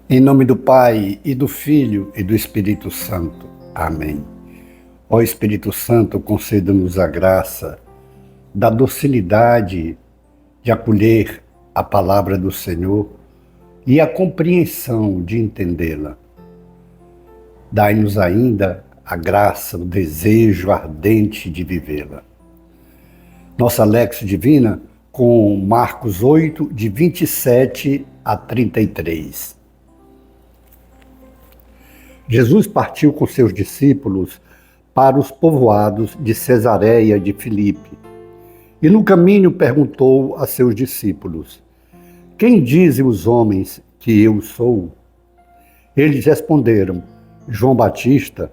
Em nome do Pai, e do Filho, e do Espírito Santo. Amém. Ó Espírito Santo, conceda-nos a graça da docilidade de acolher a palavra do Senhor e a compreensão de entendê-la. Dai-nos ainda a graça, o desejo ardente de vivê-la. Nossa Lexio Divina com Marcos 8, de 27 a 33. Jesus partiu com seus discípulos para os povoados de Cesareia de Filipe. E no caminho perguntou a seus discípulos: Quem dizem os homens que eu sou? Eles responderam: João Batista,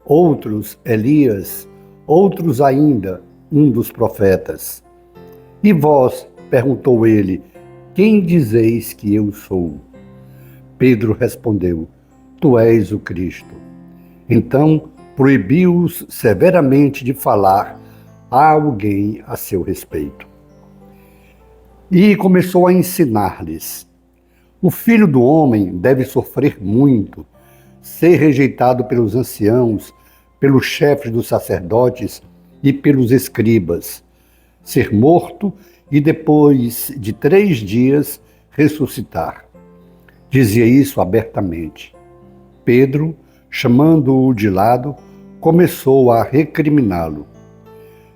outros Elias, outros ainda um dos profetas. E vós, perguntou ele, quem dizeis que eu sou? Pedro respondeu: Tu és o Cristo. Então proibiu-os severamente de falar a alguém a seu respeito. E começou a ensinar-lhes: O Filho do Homem deve sofrer muito, ser rejeitado pelos anciãos, pelos chefes dos sacerdotes e pelos escribas, ser morto e depois de 3 dias ressuscitar. Dizia isso abertamente. Pedro, chamando-o de lado, começou a recriminá-lo.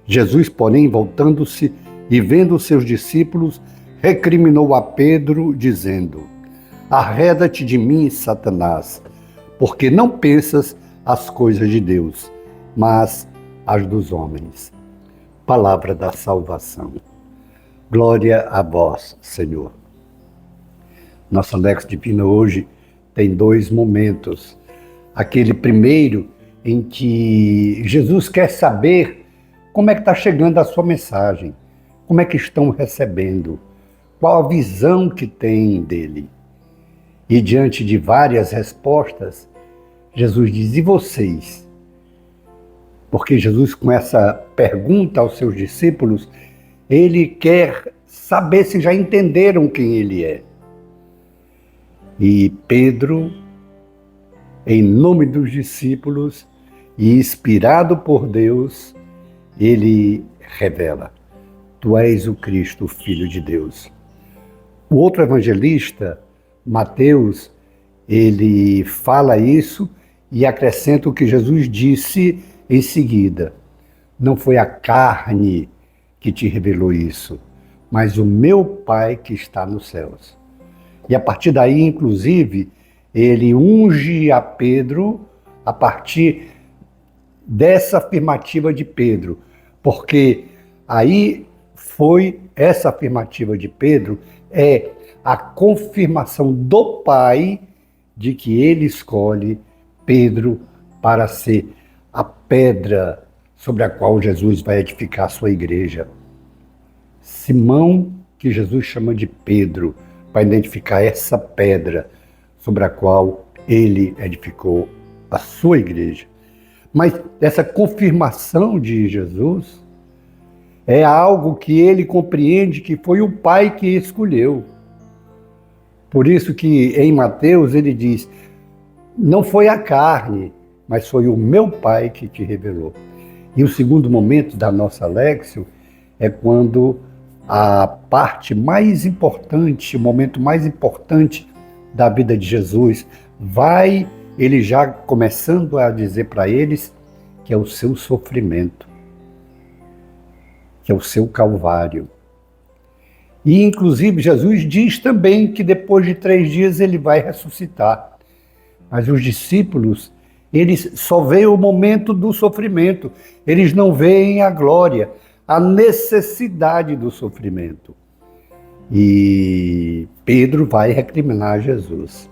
Jesus, porém, voltando-se e vendo seus discípulos, recriminou a Pedro, dizendo: Arreda-te de mim, Satanás, porque não pensas as coisas de Deus, mas as dos homens. Palavra da salvação. Glória a vós, Senhor. Nossa Lexio Divina hoje tem 2 momentos. Aquele primeiro em que Jesus quer saber como é que está chegando a sua mensagem, como é que estão recebendo, qual a visão que tem dele. E diante de várias respostas, Jesus diz: e vocês? Porque Jesus, com essa pergunta aos seus discípulos, ele quer saber se já entenderam quem ele é. E Pedro, em nome dos discípulos e inspirado por Deus, ele revela: Tu és o Cristo, o Filho de Deus. O outro evangelista, Mateus, ele fala isso e acrescenta o que Jesus disse em seguida: Não foi a carne que te revelou isso, mas o meu Pai que está nos céus. E a partir daí, inclusive, ele unge a Pedro a partir dessa afirmativa de Pedro, porque aí foi essa afirmativa de Pedro, é a confirmação do Pai de que ele escolhe Pedro para ser a pedra sobre a qual Jesus vai edificar a sua igreja. Simão, que Jesus chama de Pedro, para identificar essa pedra sobre a qual ele edificou a sua igreja. Mas essa confirmação de Jesus é algo que ele compreende que foi o Pai que escolheu. Por isso que em Mateus ele diz: não foi a carne, mas foi o meu Pai que te revelou. E o segundo momento da nossa Lexio é quando a parte mais importante, o momento mais importante da vida de Jesus, ele já começando a dizer para eles que é o seu sofrimento, que é o seu calvário. E inclusive Jesus diz também que depois de 3 dias ele vai ressuscitar. Mas os discípulos, eles só veem o momento do sofrimento, eles não veem a glória, a necessidade do sofrimento. E Pedro vai recriminar Jesus.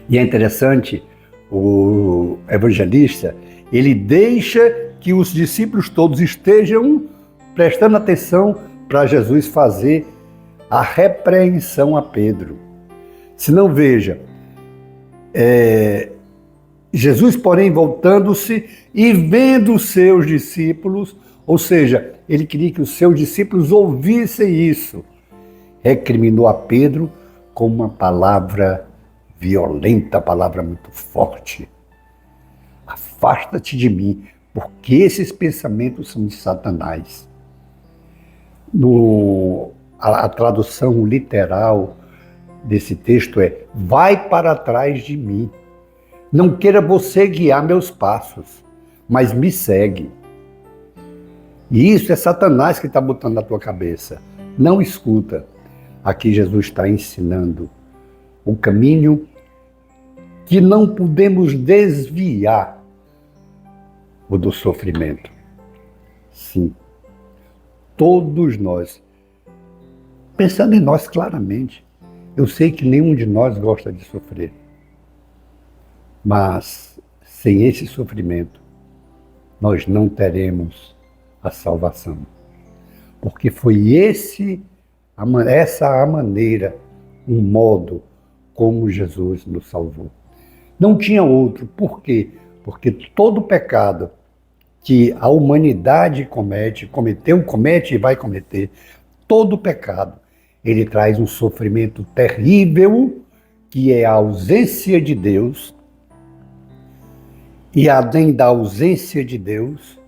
E é interessante, o evangelista, ele deixa que os discípulos todos estejam prestando atenção para Jesus fazer a repreensão a Pedro. Se não, veja, Jesus, porém, voltando-se e vendo os seus discípulos, ou seja, ele queria que os seus discípulos ouvissem isso, recriminou a Pedro com uma palavra violenta, palavra muito forte. Afasta-te de mim, porque esses pensamentos são de Satanás. A tradução literal desse texto é: vai para trás de mim. Não queira você guiar meus passos, mas me segue. E isso é Satanás que está botando na tua cabeça. Não escuta. Aqui Jesus está ensinando o caminho que não podemos desviar, o do sofrimento. Sim, todos nós, pensando em nós claramente, eu sei que nenhum de nós gosta de sofrer, mas sem esse sofrimento, nós não teremos a salvação. Porque foi essa a maneira, um modo como Jesus nos salvou. Não tinha outro. Por quê? Porque todo pecado que a humanidade cometeu, comete e vai cometer, todo pecado, ele traz um sofrimento terrível, que é a ausência de Deus, e além da ausência de Deus,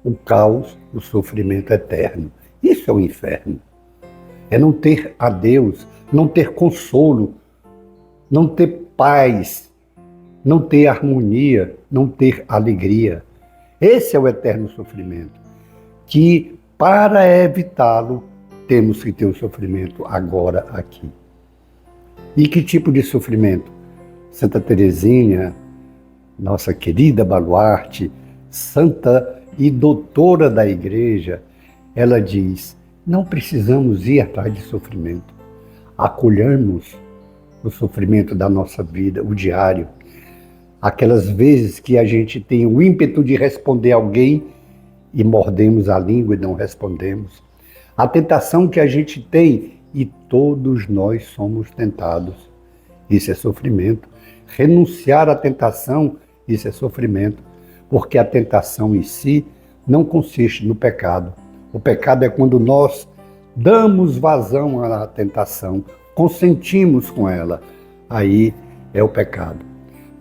o caos, o sofrimento eterno. Isso é o inferno. É não ter a Deus, não ter consolo, não ter paz, não ter harmonia, não ter alegria. Esse é o eterno sofrimento, que para evitá-lo, temos que ter o sofrimento agora, aqui. E que tipo de sofrimento? Santa Teresinha, nossa querida baluarte, santa e doutora da Igreja, ela diz: não precisamos ir atrás de sofrimento. Acolhamos o sofrimento da nossa vida, o diário. Aquelas vezes que a gente tem o ímpeto de responder alguém e mordemos a língua e não respondemos. A tentação que a gente tem, e todos nós somos tentados. Isso é sofrimento. Renunciar à tentação, isso é sofrimento. Porque a tentação em si não consiste no pecado. O pecado é quando nós damos vazão à tentação, consentimos com ela. Aí é o pecado.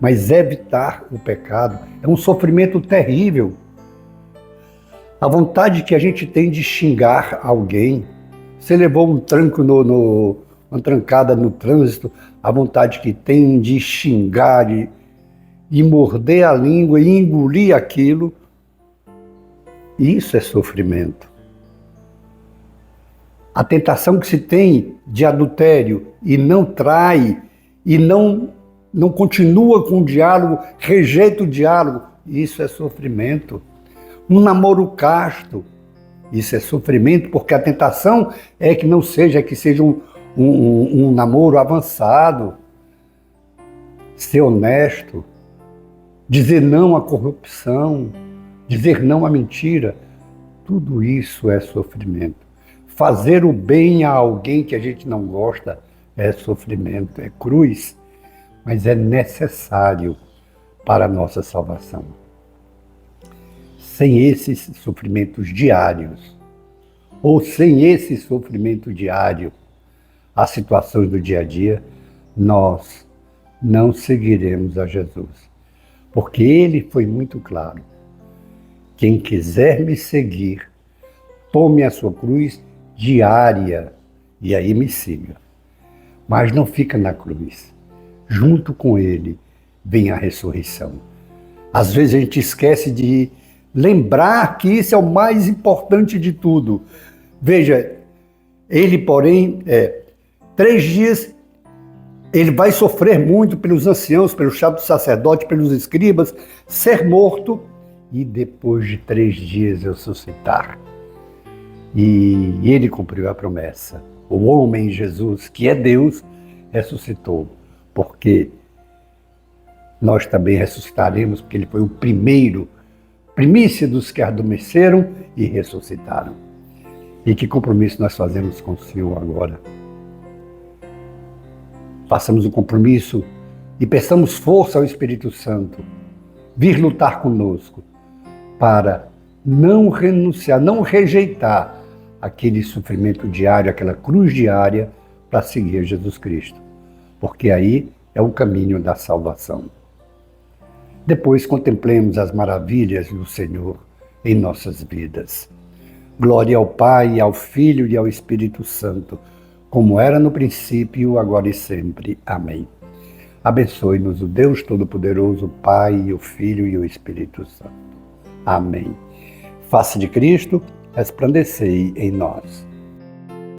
Mas evitar o pecado é um sofrimento terrível. A vontade que a gente tem de xingar alguém, você levou um tranco uma trancada no trânsito, a vontade que tem de xingar, de morder a língua e engolir aquilo, isso é sofrimento. A tentação que se tem de adultério e não trai, e não continua com o diálogo, rejeita o diálogo, isso é sofrimento. Um namoro casto, isso é sofrimento, porque a tentação é que não seja, que seja um namoro avançado, ser honesto, dizer não à corrupção, dizer não à mentira, tudo isso é sofrimento. Fazer o bem a alguém que a gente não gosta é sofrimento, é cruz, mas é necessário para a nossa salvação. Sem esses sofrimentos diários, ou sem esse sofrimento diário, as situações do dia a dia, nós não seguiremos a Jesus. Porque ele foi muito claro: quem quiser me seguir, tome a sua cruz diária e aí me siga. Mas não fica na cruz. Junto com ele vem a ressurreição. Às vezes a gente esquece de lembrar que isso é o mais importante de tudo. Veja, ele, porém, 3 dias, ele vai sofrer muito pelos anciãos, pelos chefes do sacerdote, pelos escribas, ser morto e depois de 3 dias ressuscitar. E ele cumpriu a promessa. O homem Jesus, que é Deus, ressuscitou. Porque nós também ressuscitaremos, porque ele foi o primeiro, primícia dos que adormeceram e ressuscitaram. E que compromisso nós fazemos com o Senhor agora? Façamos o compromisso e peçamos força ao Espírito Santo vir lutar conosco para não renunciar, não rejeitar aquele sofrimento diário, aquela cruz diária para seguir Jesus Cristo. Porque aí é o caminho da salvação. Depois contemplemos as maravilhas do Senhor em nossas vidas. Glória ao Pai, ao Filho e ao Espírito Santo, como era no princípio, agora e sempre. Amém. Abençoe-nos o Deus Todo-Poderoso, o Pai, o Filho e o Espírito Santo. Amém. Face de Cristo, resplandecei em nós.